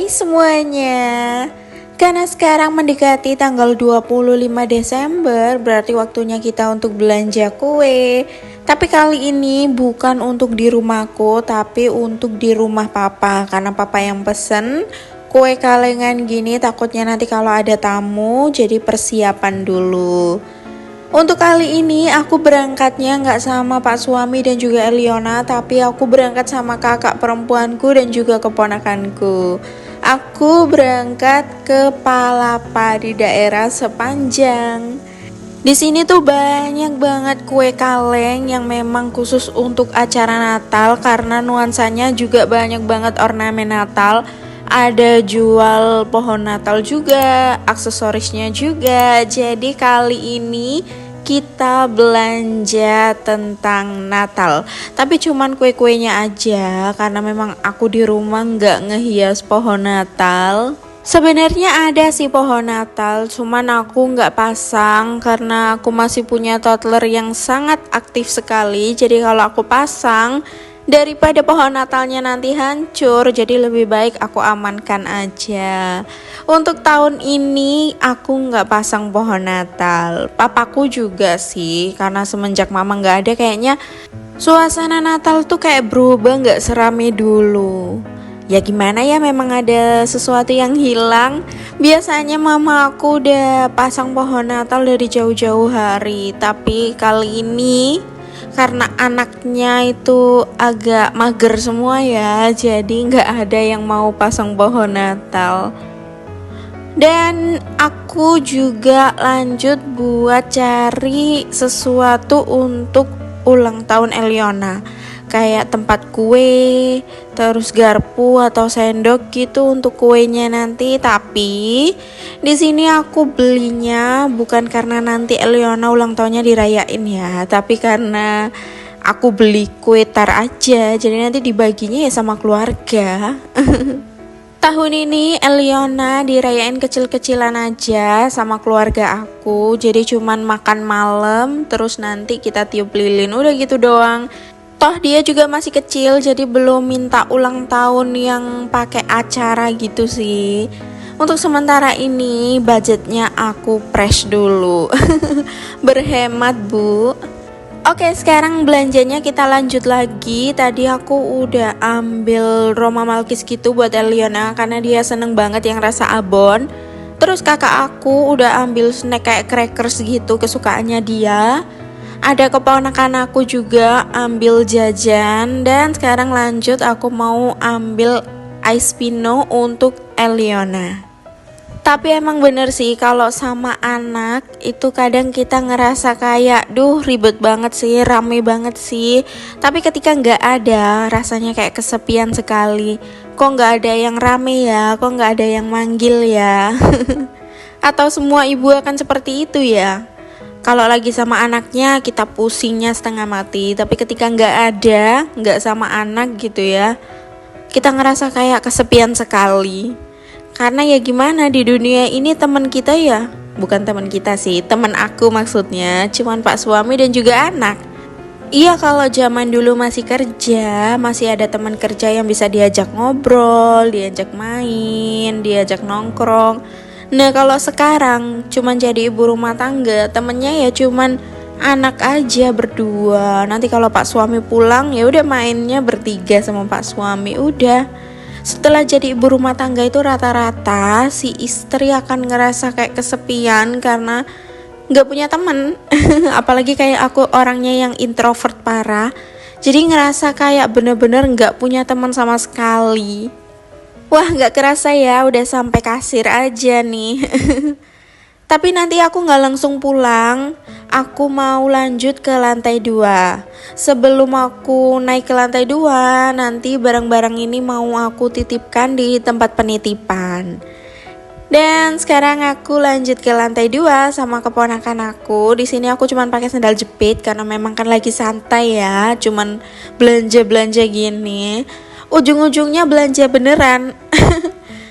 Hai semuanya. Karena sekarang mendekati tanggal 25 Desember, berarti waktunya kita untuk belanja kue. Tapi kali ini bukan untuk di rumahku, tapi untuk di rumah papa. Karena papa yang pesen kue kalengan gini, takutnya nanti kalau ada tamu, jadi persiapan dulu. Untuk kali ini aku berangkatnya nggak sama Pak Suami dan juga Eliona, tapi aku berangkat sama kakak perempuanku dan juga keponakanku. Aku berangkat ke Palapa di daerah Sepanjang. Di sini tuh banyak banget kue kaleng yang memang khusus untuk acara Natal karena nuansanya juga banyak banget ornamen Natal. Ada jual pohon Natal juga, aksesorisnya juga. Jadi kali ini kita belanja tentang Natal, tapi cuman kue-kuenya aja karena memang aku di rumah nggak ngehias pohon Natal. Sebenarnya ada sih pohon Natal, cuman aku nggak pasang karena aku masih punya toddler yang sangat aktif sekali. Jadi kalau aku pasang, daripada pohon Natalnya nanti hancur, jadi lebih baik aku amankan aja. Untuk tahun ini aku nggak pasang pohon Natal. Papaku juga sih, karena semenjak mama nggak ada kayaknya suasana Natal tuh kayak berubah, nggak serame dulu. Ya gimana ya, memang ada sesuatu yang hilang. Biasanya mama aku udah pasang pohon Natal dari jauh-jauh hari, tapi kali ini karena anaknya itu agak mager semua ya, jadi nggak ada yang mau pasang pohon Natal. Dan aku juga lanjut buat cari sesuatu untuk ulang tahun Eliona, kayak tempat kue, terus garpu atau sendok gitu untuk kuenya nanti. Tapi di sini aku belinya bukan karena nanti Eliona ulang tahunnya dirayain ya, tapi karena aku beli kue tar aja, jadi nanti dibaginya ya sama keluarga. Tahun ini Eliona dirayain kecil-kecilan aja sama keluarga aku, jadi cuman makan malam terus nanti kita tiup lilin, udah gitu doang. Toh dia juga masih kecil, jadi belum minta ulang tahun yang pakai acara gitu sih. Untuk sementara ini budgetnya aku fresh dulu. Berhemat bu. Oke, sekarang belanjanya kita lanjut lagi. Tadi aku udah ambil Roma Malkis gitu buat Eliona karena dia seneng banget yang rasa abon. Terus kakak aku udah ambil snack kayak crackers gitu kesukaannya dia. Ada keponakan aku juga ambil jajan. Dan sekarang lanjut, aku mau ambil ice pino untuk Eliona. Tapi emang bener sih, kalau sama anak itu kadang kita ngerasa kayak ribet banget sih, rame banget sih. Tapi ketika nggak ada, rasanya kayak kesepian sekali. Kok nggak ada yang rame ya, kok nggak ada yang manggil ya. Atau semua ibu akan seperti itu ya. Kalau lagi sama anaknya kita pusingnya setengah mati, tapi ketika nggak sama anak gitu ya, kita ngerasa kayak kesepian sekali. Karena ya gimana, di dunia ini teman kita ya, bukan teman kita sih, teman aku maksudnya, cuman Pak Suami dan juga anak. Iya, kalau zaman dulu masih kerja, masih ada teman kerja yang bisa diajak ngobrol, diajak main, diajak nongkrong. Nah kalau sekarang cuman jadi ibu rumah tangga, temennya ya cuman anak aja berdua. Nanti kalau Pak Suami pulang ya udah mainnya bertiga sama Pak Suami, udah. Setelah jadi ibu rumah tangga itu rata-rata si istri akan ngerasa kayak kesepian karena nggak punya teman. Apalagi kayak aku orangnya yang introvert parah, jadi ngerasa kayak bener-bener nggak punya teman sama sekali. Wah, nggak kerasa ya udah sampai kasir aja nih. Tapi nanti aku nggak langsung pulang, aku mau lanjut ke lantai 2. Sebelum aku naik ke lantai 2, nanti barang-barang ini mau aku titipkan di tempat penitipan. Dan sekarang aku lanjut ke lantai 2 sama keponakan aku. Di sini aku cuman pakai sandal jepit karena memang kan lagi santai ya, cuman belanja-belanja gini. Ujung-ujungnya belanja beneran.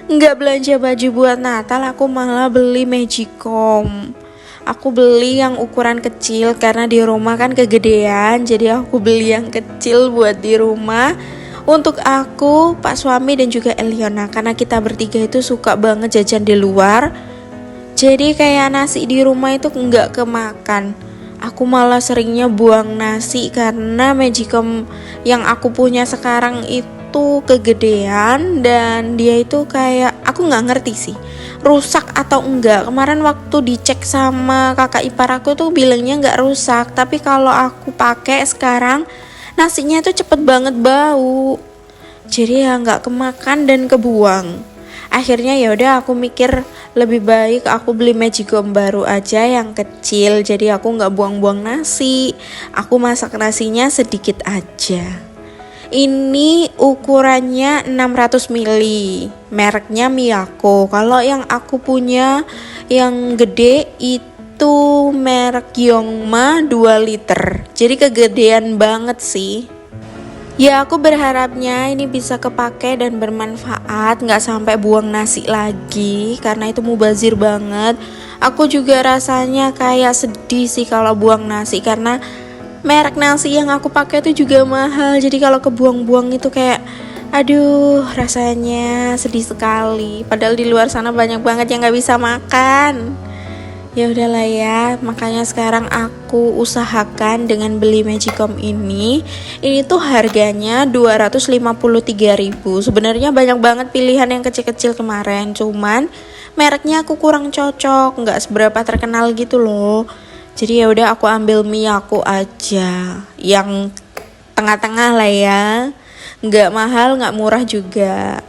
Nggak belanja baju buat Natal, aku malah beli magicom. Aku beli yang ukuran kecil karena di rumah kan kegedean, jadi aku beli yang kecil buat di rumah. Untuk aku, Pak Suami dan juga Eliona, karena kita bertiga itu suka banget jajan di luar. Jadi kayak nasi di rumah itu nggak kemakan. Aku malah seringnya buang nasi karena Magicom yang aku punya sekarang itu kegedean dan dia itu kayak aku nggak ngerti sih rusak atau enggak. Kemarin waktu dicek sama kakak ipar aku tuh bilangnya nggak rusak, tapi kalau aku pakai sekarang nasinya tuh cepet banget bau. Jadi ya nggak kemakan dan kebuang. Akhirnya ya udah aku mikir lebih baik aku beli Magicom baru aja yang kecil, jadi aku nggak buang-buang nasi. Aku masak nasinya sedikit aja. Ini ukurannya 600 ml, mereknya Miyako. Kalau yang aku punya yang gede itu merek Yongma 2 liter. Jadi kegedean banget sih. Ya aku berharapnya ini bisa kepake dan bermanfaat, nggak sampai buang nasi lagi karena itu mubazir banget. Aku juga rasanya kayak sedih sih kalau buang nasi karena merek nasi yang aku pakai itu juga mahal. Jadi kalau kebuang-buang itu kayak aduh rasanya sedih sekali. Padahal di luar sana banyak banget yang nggak bisa makan. Ya udahlah ya, makanya sekarang aku usahakan dengan beli Magicom ini. Ini tuh harganya 253.000. Sebenarnya banyak banget pilihan yang kecil-kecil kemarin, cuman mereknya aku kurang cocok, nggak seberapa terkenal gitu loh. Jadi ya udah aku ambil Miyako aja, yang tengah-tengah lah ya, nggak mahal, nggak murah juga.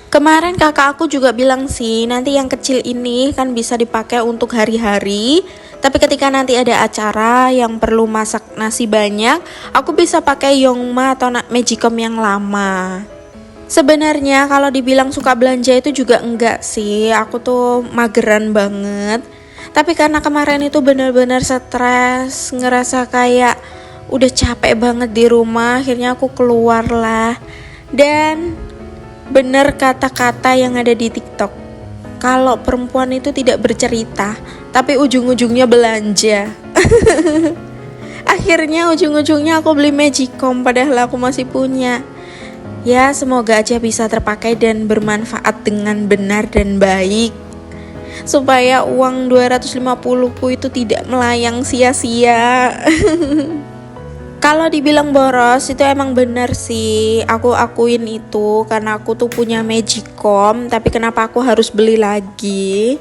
Kemarin kakak aku juga bilang sih, nanti yang kecil ini kan bisa dipakai untuk hari-hari. Tapi ketika nanti ada acara yang perlu masak nasi banyak, aku bisa pakai Yongma atau Magicom yang lama. Sebenarnya kalau dibilang suka belanja itu juga enggak sih, aku tuh mageran banget. Tapi karena kemarin itu benar-benar stres, ngerasa kayak udah capek banget di rumah, akhirnya aku keluar lah. Dan bener kata-kata yang ada di TikTok, kalau perempuan itu tidak bercerita tapi ujung-ujungnya belanja. Akhirnya ujung-ujungnya aku beli Magicom padahal aku masih punya. Ya semoga aja bisa terpakai dan bermanfaat dengan benar dan baik, supaya uang 250 ku itu tidak melayang sia-sia. Kalau dibilang boros itu emang bener sih, aku akuin itu karena aku tuh punya Magicom, tapi kenapa aku harus beli lagi?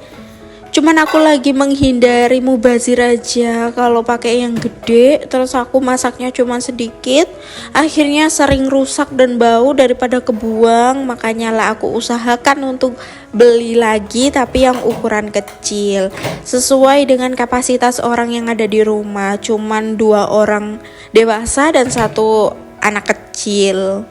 Cuman aku lagi menghindari mubazir aja. Kalau pakai yang gede terus aku masaknya cuma sedikit, akhirnya sering rusak dan bau daripada kebuang. Makanya lah aku usahakan untuk beli lagi tapi yang ukuran kecil, sesuai dengan kapasitas orang yang ada di rumah. Cuman 2 orang dewasa dan 1 anak kecil.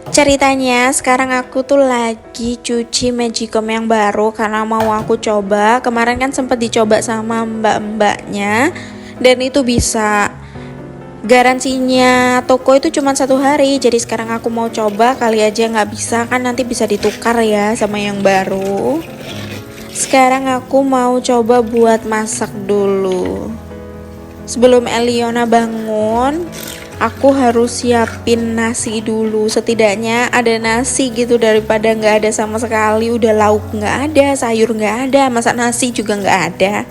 Ceritanya sekarang aku tuh lagi cuci Magicom yang baru karena mau aku coba. Kemarin kan sempat dicoba sama mbak-mbaknya dan itu bisa. Garansinya toko itu cuma 1 hari. Jadi sekarang aku mau coba, kali aja nggak bisa kan nanti bisa ditukar ya sama yang baru. Sekarang aku mau coba buat masak dulu. Sebelum Eliona bangun, aku harus siapin nasi dulu. Setidaknya ada nasi gitu daripada nggak ada sama sekali. Udah lauk nggak ada, sayur nggak ada, masak nasi juga nggak ada.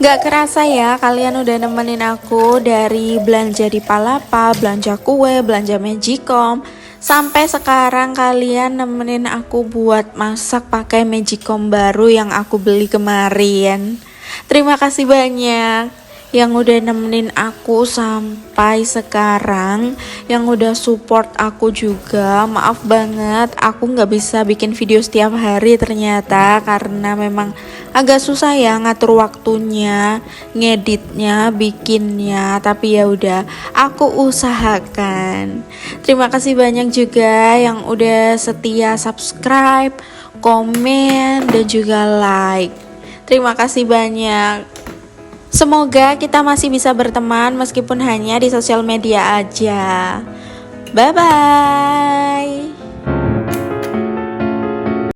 Nggak kerasa ya kalian udah nemenin aku dari belanja di Palapa, belanja kue, belanja Magicom, sampai sekarang kalian nemenin aku buat masak pakai Magicom baru yang aku beli kemarin. Terima kasih banyak yang udah nemenin aku sampai sekarang, yang udah support aku juga. Maaf banget aku nggak bisa bikin video setiap hari ternyata karena memang agak susah ya ngatur waktunya, ngeditnya, bikinnya. Tapi ya udah aku usahakan. Terima kasih banyak juga yang udah setia subscribe, komen, dan juga like. Terima kasih banyak. Semoga kita masih bisa berteman meskipun hanya di sosial media aja. Bye-bye.